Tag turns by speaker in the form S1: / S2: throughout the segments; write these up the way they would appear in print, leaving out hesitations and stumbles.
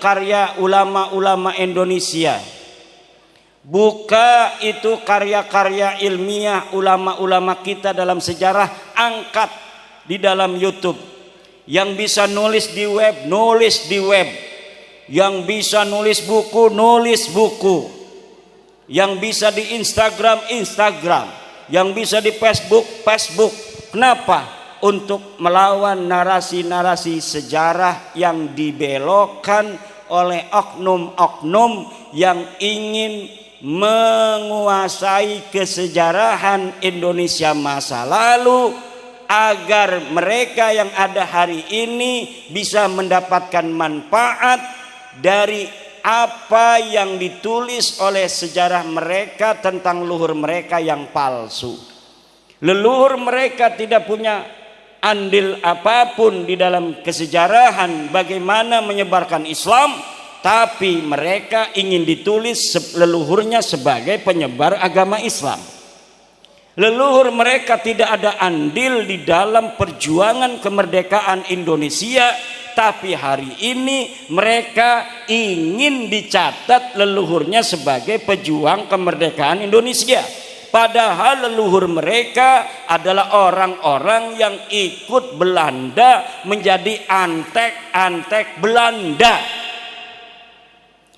S1: karya ulama-ulama Indonesia. Buka itu karya-karya ilmiah ulama-ulama kita dalam sejarah, angkat di dalam YouTube. Yang bisa nulis di web, nulis di web. Yang bisa nulis buku, nulis buku. Yang bisa di Instagram, Instagram. Yang bisa di Facebook, Facebook. Kenapa? Untuk melawan narasi-narasi sejarah yang dibelokkan oleh oknum-oknum yang ingin menguasai kesejarahan Indonesia masa lalu, agar mereka yang ada hari ini bisa mendapatkan manfaat dari apa yang ditulis oleh sejarah mereka tentang leluhur mereka yang palsu. Leluhur mereka tidak punya andil apapun di dalam kesejarahan bagaimana menyebarkan Islam, tapi mereka ingin ditulis leluhurnya sebagai penyebar agama Islam. Leluhur mereka tidak ada andil di dalam perjuangan kemerdekaan Indonesia, tapi hari ini mereka ingin dicatat leluhurnya sebagai pejuang kemerdekaan Indonesia. Padahal leluhur mereka adalah orang-orang yang ikut Belanda menjadi antek-antek Belanda.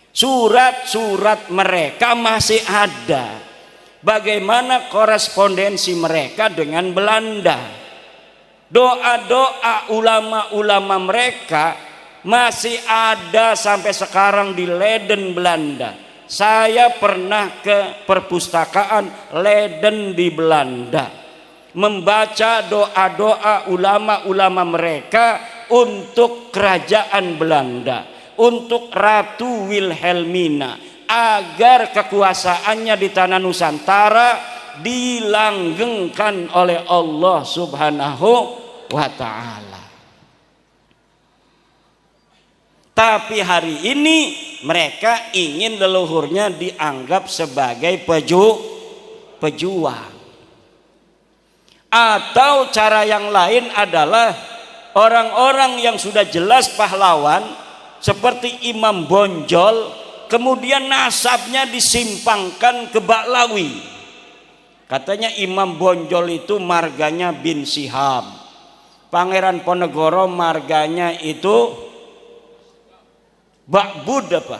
S1: Surat-surat mereka masih ada. Bagaimana korespondensi mereka dengan Belanda? Doa-doa ulama-ulama mereka masih ada sampai sekarang di Leiden, Belanda. Saya pernah ke perpustakaan Leiden di Belanda, membaca doa-doa ulama-ulama mereka untuk kerajaan Belanda, untuk Ratu Wilhelmina, agar kekuasaannya di tanah Nusantara dilanggengkan oleh Allah Subhanahu wa ta'ala. Tapi hari ini mereka ingin leluhurnya dianggap sebagai pejuang. Atau cara yang lain adalah orang-orang yang sudah jelas pahlawan seperti Imam Bonjol, kemudian nasabnya disimpangkan ke Baklawi. Katanya Imam Bonjol itu marganya bin Syihab, Pangeran Ponegoro marganya itu Bakbud apa?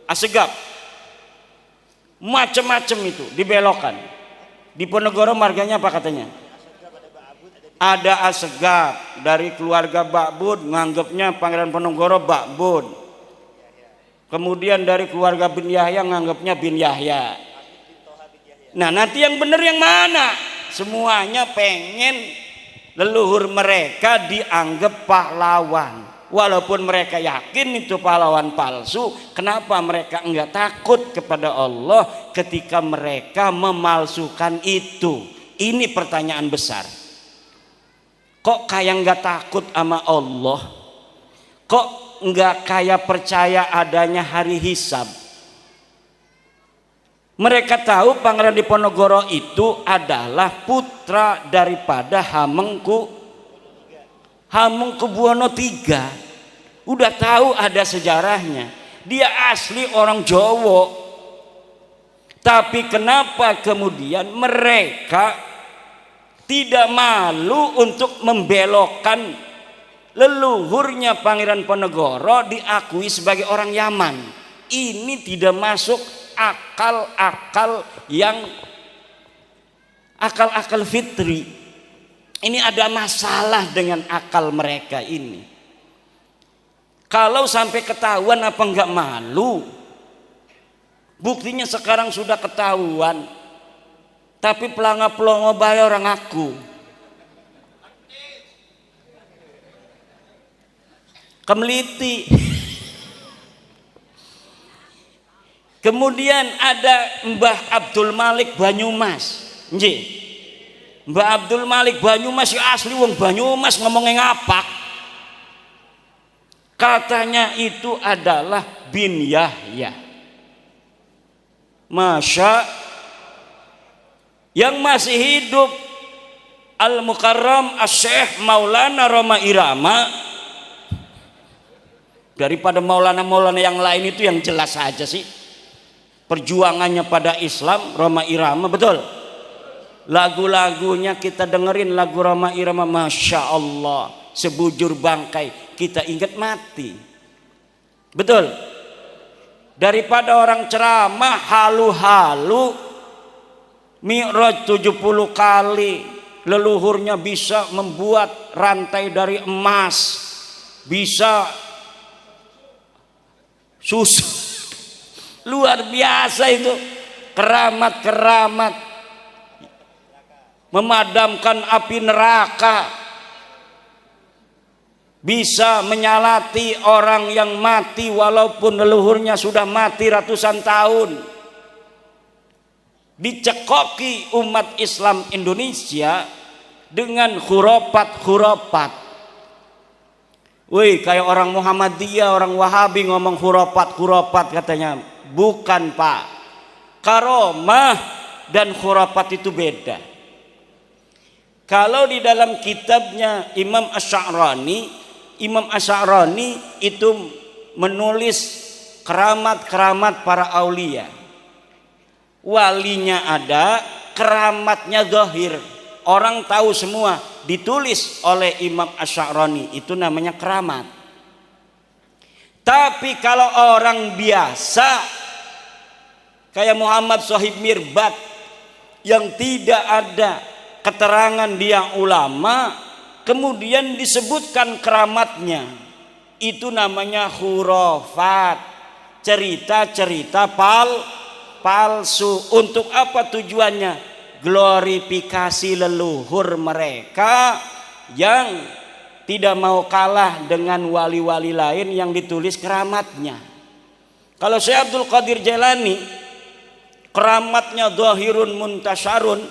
S1: Asegaf. Macam-macam itu dibelokkan. Di Ponegoro marganya apa katanya? Ada Asegaf, dari keluarga Bakbud nganggapnya Pangeran Ponegoro Bakbud. Kemudian dari keluarga bin Yahya nganggapnya bin Yahya. Nah, nanti yang benar yang mana? Semuanya pengen leluhur mereka dianggap pahlawan. Walaupun mereka yakin itu pahlawan palsu, kenapa mereka enggak takut kepada Allah ketika mereka memalsukan itu? Ini pertanyaan besar. Kok kayak enggak takut sama Allah? Kok enggak kayak percaya adanya hari hisab? Mereka tahu Pangeran Diponegoro itu adalah putra daripada Hamengkubuwono III. Udah tahu ada sejarahnya. Dia asli orang Jawa. Tapi kenapa kemudian mereka tidak malu untuk membelokkan leluhurnya Pangeran Ponegoro diakui sebagai orang Yaman? Ini tidak masuk akal-akal fitri. Ini ada masalah dengan akal mereka ini. Kalau sampai ketahuan apa enggak malu? Buktinya sekarang sudah ketahuan. Tapi pelanga-pelongo bayar orang aku. Kemeliti. Kemudian ada Mbah Abdul Malik Banyumas. Nggih. Mbah Abdul Malik Banyumas ya asli wong Banyumas ngomongnya ngapak. Katanya itu adalah bin Yahya. Masya yang masih hidup Al-Mukarram Asy-Syaikh Maulana Roma Irama Daripada maulana-maulana yang lain itu yang jelas saja sih. Perjuangannya pada Islam, Rhoma Irama, betul. Lagu-lagunya kita dengerin, lagu Rhoma Irama, Masya Allah, sebujur bangkai, kita ingat mati. Betul. Daripada orang ceramah halu-halu, Mi'raj 70 kali, leluhurnya bisa membuat rantai dari emas, bisa susu, luar biasa itu keramat-keramat, memadamkan api neraka, bisa menyalati orang yang mati walaupun leluhurnya sudah mati ratusan tahun. Dicekoki umat Islam Indonesia dengan khurafat. Wih, kayak orang Muhammadiyah, orang Wahabi ngomong khurafat katanya. Bukan, Pak. Karomah dan khurafat itu beda. Kalau di dalam kitabnya Imam Asy'arani itu menulis keramat-keramat para aulia. Walinya ada, keramatnya zahir. Orang tahu semua, ditulis oleh Imam Asy'arani, itu namanya keramat. Tapi kalau orang biasa kayak Muhammad Shahib Mirbat yang tidak ada keterangan dia ulama, kemudian disebutkan keramatnya, itu namanya khurafat, cerita-cerita palsu. Untuk apa tujuannya? Glorifikasi leluhur mereka yang tidak mau kalah dengan wali-wali lain yang ditulis keramatnya. Kalau Syekh Abdul Qadir Jailani, keramatnya dhahirun muntasyarun,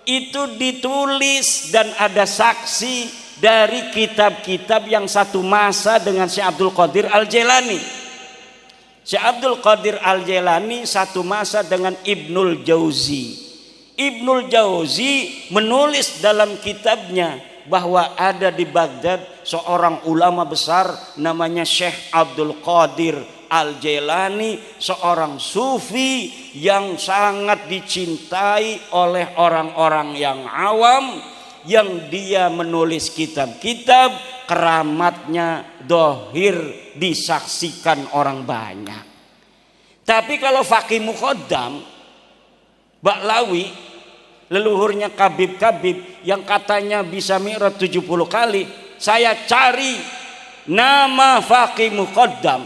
S1: itu ditulis dan ada saksi dari kitab-kitab yang satu masa dengan Syekh Abdul Qadir Al-Jailani. Syekh Abdul Qadir Al-Jailani satu masa dengan Ibnul Jauzi. Ibnul Jauzi menulis dalam kitabnya bahwa ada di Baghdad seorang ulama besar namanya Syekh Abdul Qadir Al-Jailani, seorang sufi yang sangat dicintai oleh orang-orang yang awam, yang dia menulis kitab-kitab keramatnya dohir disaksikan orang banyak. Tapi kalau Faqih Muqaddam Baklawi, leluhurnya Kabib-Kabib yang katanya bisa Mi'raj 70 kali, saya cari nama Faqih Muqaddam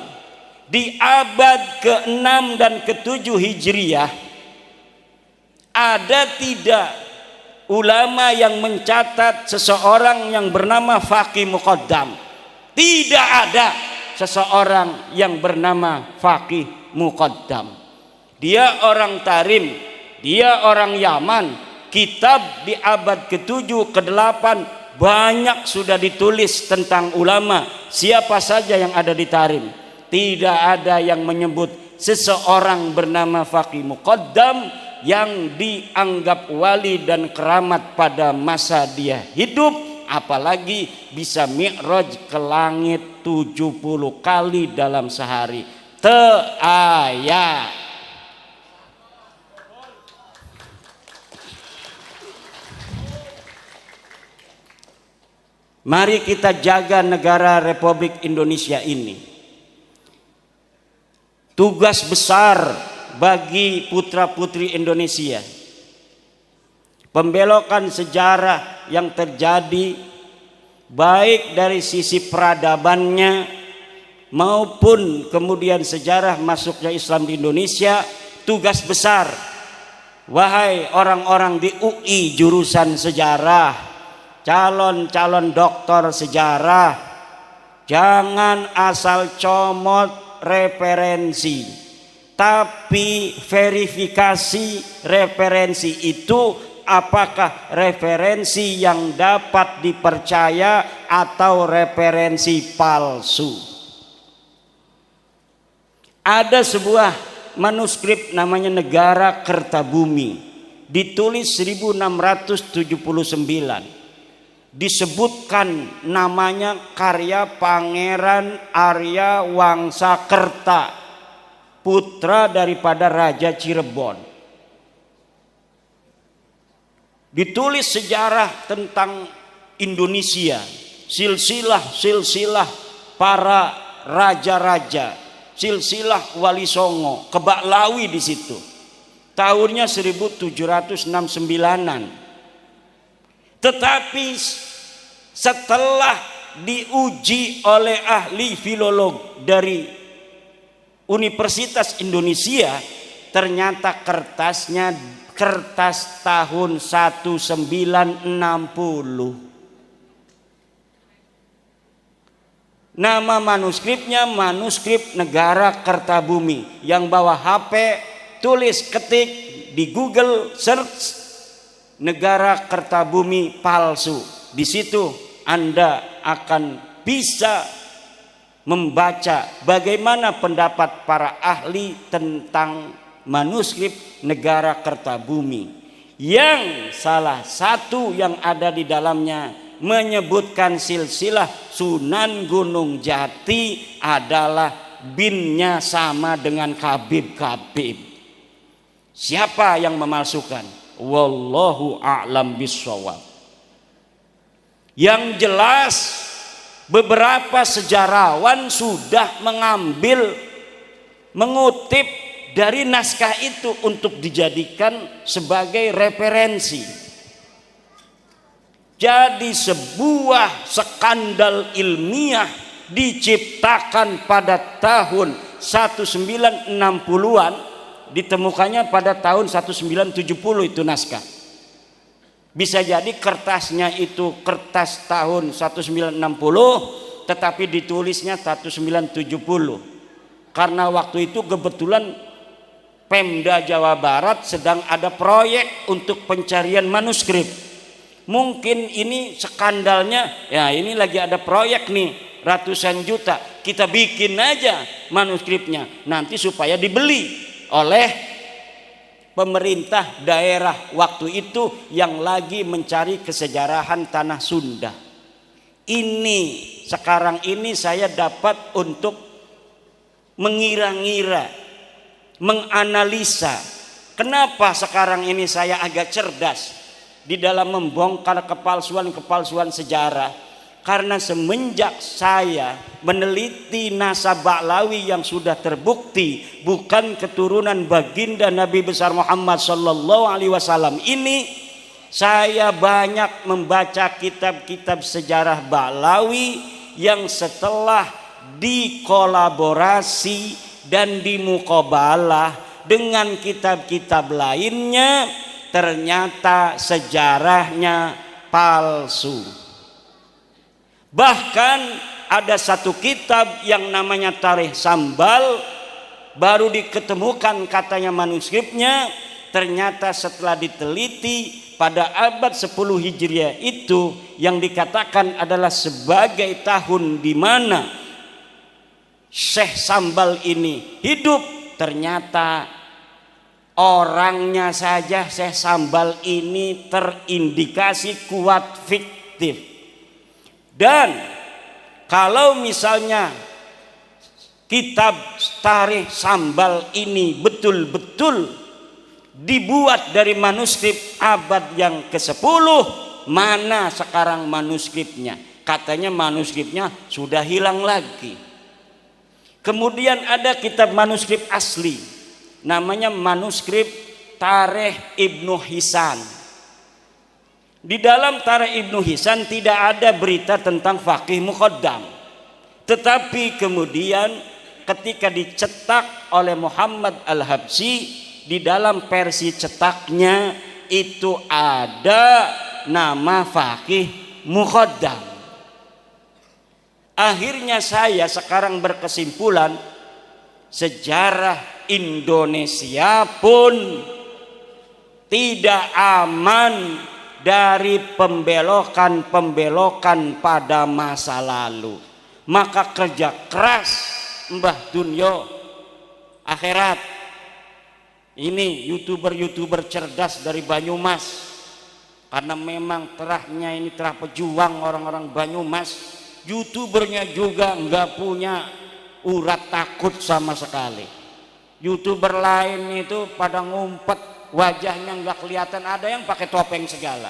S1: di abad ke-6 dan ke-7 Hijriah. Ada tidak ulama yang mencatat seseorang yang bernama Faqih Muqaddam? Tidak ada seseorang yang bernama Faqih Muqaddam. Dia orang Tarim, dia orang Yaman. Kitab di abad ke-7, ke-8 banyak sudah ditulis tentang ulama. Siapa saja yang ada di Tarim, tidak ada yang menyebut seseorang bernama Faqih Muqaddam yang dianggap wali dan keramat pada masa dia hidup, apalagi bisa Mi'raj ke langit 70 kali dalam sehari. Aya. Mari kita jaga negara Republik Indonesia ini. Tugas besar bagi putra-putri Indonesia. Pembelokan sejarah yang terjadi baik dari sisi peradabannya maupun kemudian sejarah masuknya Islam di Indonesia, tugas besar. Wahai orang-orang di UI jurusan sejarah, calon-calon doktor sejarah, jangan asal comot referensi, tapi verifikasi referensi itu apakah referensi yang dapat dipercaya atau referensi palsu. Ada sebuah manuskrip namanya Negara Kertabumi, ditulis 1679. disebutkan namanya karya Pangeran Arya Wangsakerta, putra daripada Raja Cirebon. Ditulis sejarah tentang Indonesia, silsilah para raja-raja, silsilah Wali Songo, Kebak Lawi di situ. Tahunnya 1769-an. Tetapi setelah diuji oleh ahli filolog dari Universitas Indonesia, ternyata kertasnya kertas tahun 1960. Nama manuskripnya manuskrip Negara Kertabumi. Yang bawa HP, tulis, ketik di Google, search Negara Kertabumi palsu. Di situ Anda akan bisa membaca bagaimana pendapat para ahli tentang manuskrip Negara Kertabumi, yang salah satu yang ada di dalamnya menyebutkan silsilah Sunan Gunung Jati adalah binnya sama dengan Khabib. Siapa yang memalsukan? Wallahu a'lam bishawab. Yang jelas beberapa sejarawan sudah mengutip dari naskah itu untuk dijadikan sebagai referensi. Jadi sebuah skandal ilmiah diciptakan pada tahun 1960-an, ditemukannya pada tahun 1970 itu naskah. Bisa jadi kertasnya itu kertas tahun 1960, tetapi ditulisnya 1970. Karena waktu itu kebetulan Pemda Jawa Barat sedang ada proyek untuk pencarian manuskrip. Mungkin ini skandalnya, ya ini lagi ada proyek nih ratusan juta, kita bikin aja manuskripnya nanti supaya dibeli oleh pemerintah daerah waktu itu yang lagi mencari kesejarahan tanah Sunda. Ini sekarang ini saya dapat untuk mengira-ngira, menganalisa kenapa sekarang ini saya agak cerdas di dalam membongkar kepalsuan sejarah. Karena semenjak saya meneliti nasab Ba'lawi yang sudah terbukti bukan keturunan baginda Nabi besar Muhammad sallallahu alaihi wasallam ini, saya banyak membaca kitab-kitab sejarah Ba'lawi yang setelah dikolaborasi dan dimuqabalah dengan kitab-kitab lainnya, ternyata sejarahnya palsu. Bahkan ada satu kitab yang namanya Tarikh Sambal, baru diketemukan katanya manuskripnya, ternyata setelah diteliti pada abad 10 Hijriah itu yang dikatakan adalah sebagai tahun di mana Syekh Sambal ini hidup, ternyata orangnya saja Syekh Sambal ini terindikasi kuat fiktif. Dan kalau misalnya kitab Tarikh Sambal ini betul-betul dibuat dari manuskrip abad yang ke-10, mana sekarang manuskripnya? Katanya manuskripnya sudah hilang lagi. Kemudian ada kitab manuskrip asli, namanya manuskrip Tarikh Ibnu Hisan. Di dalam Tarikh Ibnu Hisan tidak ada berita tentang faqih muqaddam. Tetapi kemudian ketika dicetak oleh Muhammad Al-Habsyi, di dalam versi cetaknya itu ada nama faqih muqaddam. Akhirnya saya sekarang berkesimpulan, sejarah Indonesia pun tidak aman dari pembelokan-pembelokan pada masa lalu. Maka kerja keras Mbah Dunyo akhirat. Ini youtuber cerdas dari Banyumas karena memang terahnya ini terah pejuang orang-orang Banyumas. YouTubernya juga nggak punya urat takut sama sekali. YouTuber lain itu pada ngumpet, wajahnya nggak kelihatan, ada yang pakai topeng segala.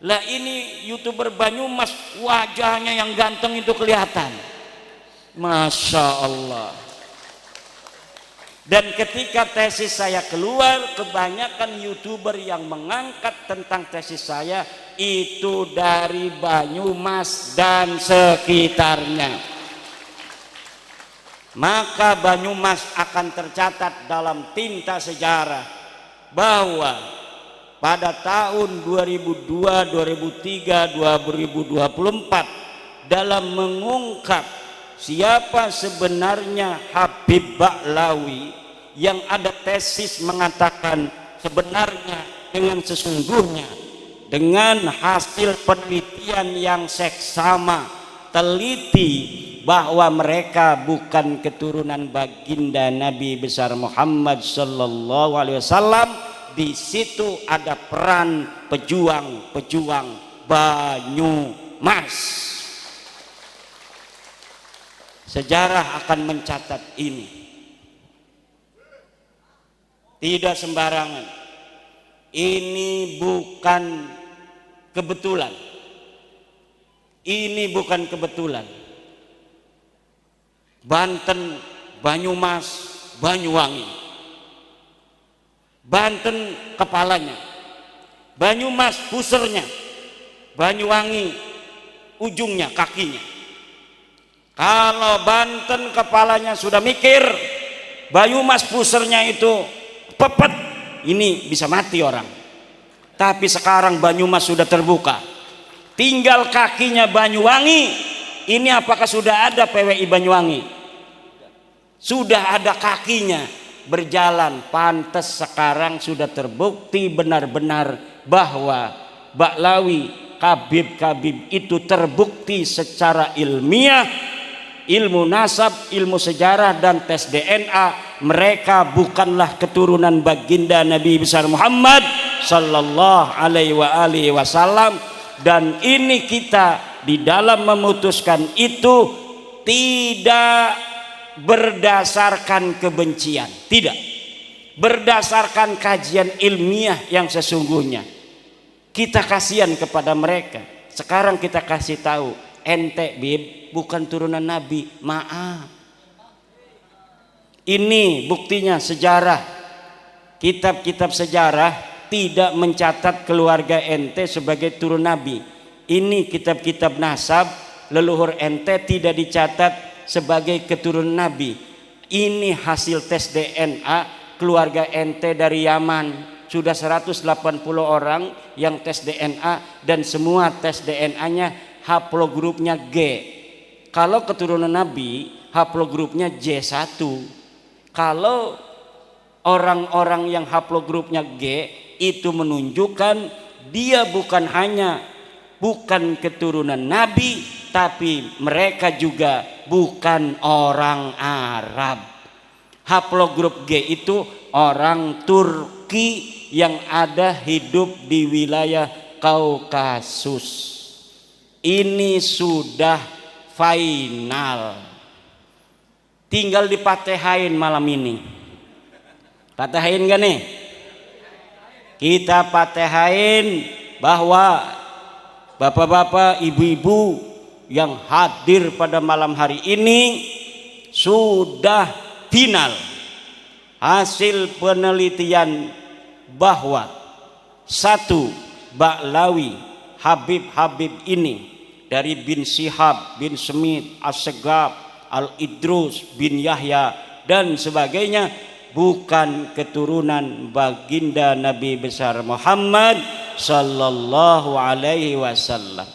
S1: Lah ini YouTuber Banyumas wajahnya yang ganteng itu kelihatan. Masya Allah. Dan ketika tesis saya keluar, kebanyakan YouTuber yang mengangkat tentang tesis saya itu dari Banyumas dan sekitarnya. Maka Banyumas akan tercatat dalam tinta sejarah bahwa pada tahun 2002, 2003, 2024 dalam mengungkap siapa sebenarnya Habib Ba'lawi, yang ada tesis mengatakan sebenarnya dengan sesungguhnya dengan hasil penelitian yang seksama teliti bahwa mereka bukan keturunan baginda Nabi besar Muhammad sallallahu alaihi wasallam. Di situ ada peran pejuang-pejuang Banyumas. Sejarah akan mencatat ini. Tidak sembarangan. Ini bukan kebetulan. Ini bukan kebetulan. Banten, Banyumas, Banyuwangi. Banten kepalanya, Banyumas pusernya, Banyuwangi ujungnya, kakinya. Kalau Banten kepalanya sudah mikir, Banyumas pusernya itu pepet, ini bisa mati orang. Tapi sekarang Banyumas sudah terbuka, tinggal kakinya Banyuwangi. Ini apakah sudah ada PWI Banyuwangi? Sudah ada kakinya berjalan. Pantes sekarang sudah terbukti benar-benar bahwa Ba'lawi, Habib itu terbukti secara ilmiah, ilmu nasab, ilmu sejarah dan tes DNA, mereka bukanlah keturunan baginda Nabi besar Muhammad sallallahu alaihi wasallam. Dan ini kita di dalam memutuskan itu tidak berdasarkan kebencian, tidak berdasarkan kajian ilmiah yang sesungguhnya. Kita kasihan kepada mereka. Sekarang kita kasih tahu, ente Bib bukan turunan Nabi, maaf. Ini buktinya sejarah. Kitab-kitab sejarah tidak mencatat keluarga ente sebagai turun Nabi. Ini kitab-kitab nasab, leluhur ente tidak dicatat sebagai keturunan Nabi. Ini hasil tes DNA keluarga ente dari Yaman. Sudah 180 orang yang tes DNA dan semua tes DNA-nya haplogrupnya G. Kalau keturunan Nabi haplogrupnya J1. Kalau orang-orang yang haplogrupnya G itu menunjukkan dia bukan hanya bukan keturunan Nabi, tapi mereka juga bukan orang Arab. Haplogrup G itu orang Turki yang ada hidup di wilayah Kaukasus. Ini sudah final. Tinggal dipatehain malam ini. Patehain gak nih? Kita patehain bahwa bapak-bapak, ibu-ibu yang hadir pada malam hari ini sudah final hasil penelitian bahwa satu, Ba'lawi Habib ini dari bin Syihab, bin Smith, As-Segaf, Al-Idrus, bin Yahya dan sebagainya bukan keturunan baginda Nabi besar Muhammad sallallahu alaihi wasallam.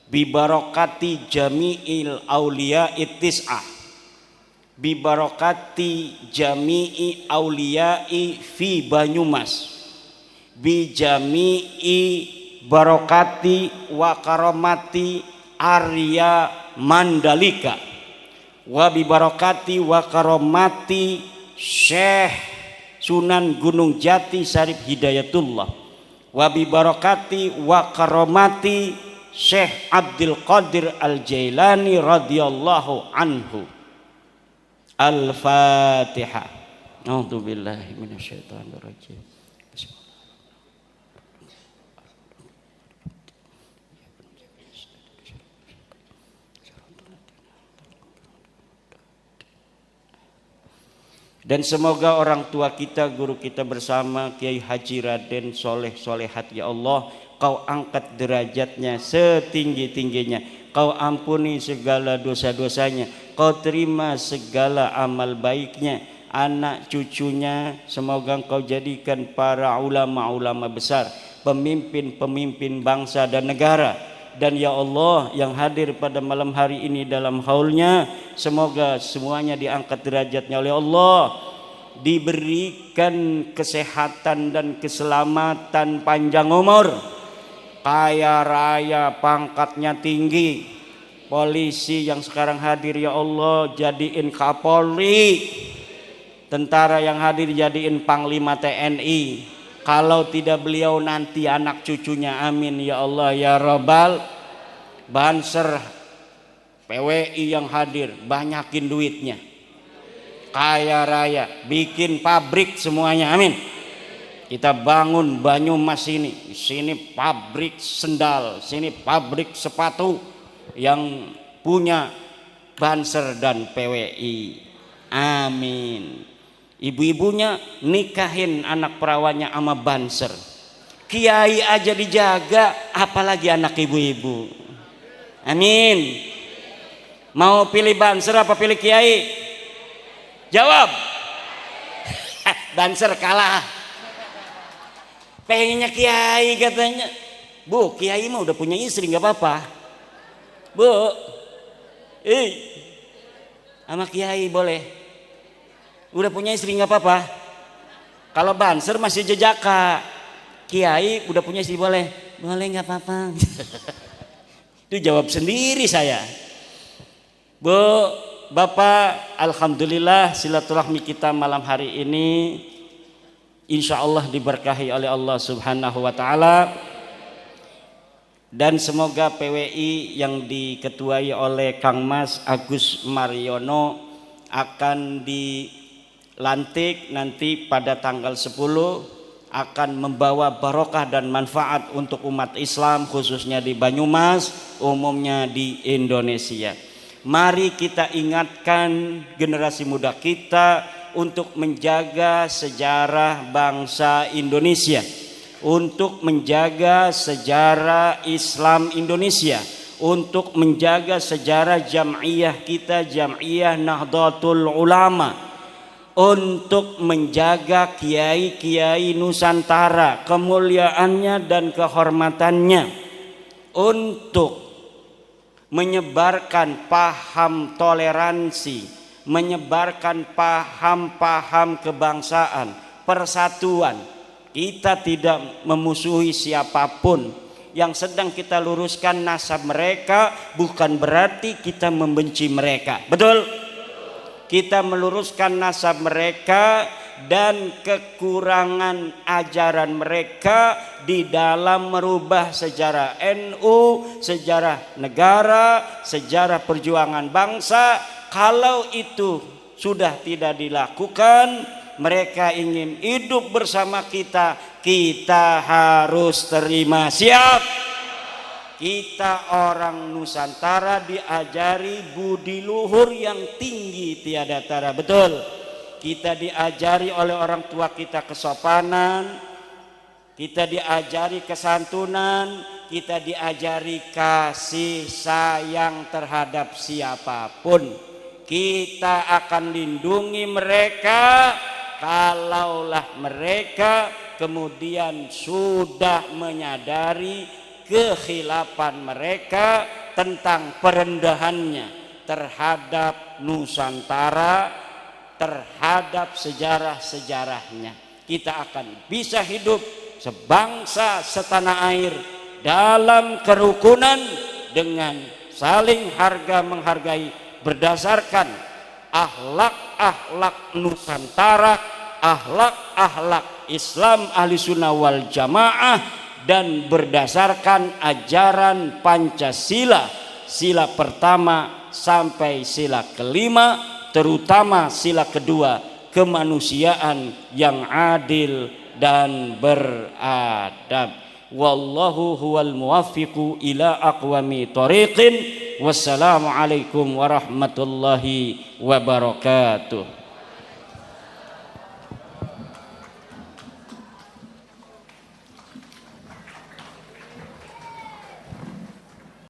S1: Bibarakati jami'il auliya ittis'ah, bibarakati jami'i auliyai fi Banyumas, bi jami'i barakati wa karamati Arya Mandalika, wa bibarakati wa karamati Syekh Sunan Gunung Jati Syarif Hidayatullah, wa bi barakati wa karamati Syekh Abdul Qadir Al-Jailani radhiyallahu anhu. Al-Fatihah. A'udzubillahi minasyaitonir rajim. Dan semoga orang tua kita, guru kita bersama Kiai Haji Raden Soleh Solehat, ya Allah, Kau angkat derajatnya setinggi-tingginya, Kau ampuni segala dosa-dosanya, Kau terima segala amal baiknya, anak cucunya semoga Kau jadikan para ulama-ulama besar, pemimpin-pemimpin bangsa dan negara. Dan ya Allah, yang hadir pada malam hari ini dalam haulnya, semoga semuanya diangkat derajatnya oleh Allah, diberikan kesehatan dan keselamatan, panjang umur, kaya raya, pangkatnya tinggi. Polisi yang sekarang hadir ya Allah jadiin Kapolri, tentara yang hadir jadiin Panglima TNI. Kalau tidak beliau nanti anak cucunya, amin ya Allah ya Rabbal. Banser PWI yang hadir banyakin duitnya, kaya raya, bikin pabrik semuanya, amin. Kita bangun Banyumas ini, sini pabrik sendal, sini pabrik sepatu, yang punya Banser dan PWI, amin. Ibu-ibunya nikahin anak perawannya sama Banser. Kiai aja dijaga, apalagi anak ibu-ibu. Amin. Mau pilih Banser apa pilih Kiai? Jawab. Banser kalah. Pengennya Kiai katanya. Bu, Kiai mah udah punya istri, nggak apa-apa. Bu, sama Kiai boleh. Udah punya istri nggak apa-apa. Kalau Banser masih jejaka, Kiai udah punya istri boleh nggak apa-apa. Itu jawab sendiri saya. Bu, Bapak, alhamdulillah silaturahmi kita malam hari ini insya Allah diberkahi oleh Allah Subhanahu wa Ta'ala, dan semoga PWI yang diketuai oleh Kang Mas Agus Mariono akan dilantik nanti pada tanggal 10, akan membawa barokah dan manfaat untuk umat Islam, khususnya di Banyumas, umumnya di Indonesia. Mari kita ingatkan generasi muda kita untuk menjaga sejarah bangsa Indonesia, untuk menjaga sejarah Islam Indonesia, untuk menjaga sejarah jam'iyah kita, Jam'iyah Nahdlatul Ulama, untuk menjaga kiai-kiai Nusantara, kemuliaannya dan kehormatannya, untuk menyebarkan paham toleransi, menyebarkan paham-paham kebangsaan, persatuan. Kita tidak memusuhi siapapun. Yang sedang kita luruskan nasab mereka, bukan berarti kita membenci mereka. Betul? Kita meluruskan nasab mereka dan kekurangan ajaran mereka di dalam merubah sejarah NU, sejarah negara, sejarah perjuangan bangsa. Kalau itu sudah tidak dilakukan, mereka ingin hidup bersama kita, kita harus terima. Siap? Kita orang Nusantara diajari budi luhur yang tinggi tiada tara. Betul? Kita diajari oleh orang tua kita kesopanan, kita diajari kesantunan, kita diajari kasih sayang terhadap siapapun. Kita akan lindungi mereka kalaulah mereka kemudian sudah menyadari kekhilafan mereka tentang perendahannya terhadap Nusantara, terhadap sejarah-sejarahnya. Kita akan bisa hidup sebangsa setanah air dalam kerukunan dengan saling harga menghargai berdasarkan akhlak-akhlak Nusantara, akhlak-akhlak Islam Ahlussunnah wal Jamaah dan berdasarkan ajaran Pancasila, sila pertama sampai sila kelima, terutama sila kedua, kemanusiaan yang adil dan beradab. Wallahu huwal muwaffiqu ila aqwami thoriqin. Wassalamualaikum warahmatullahi wabarakatuh.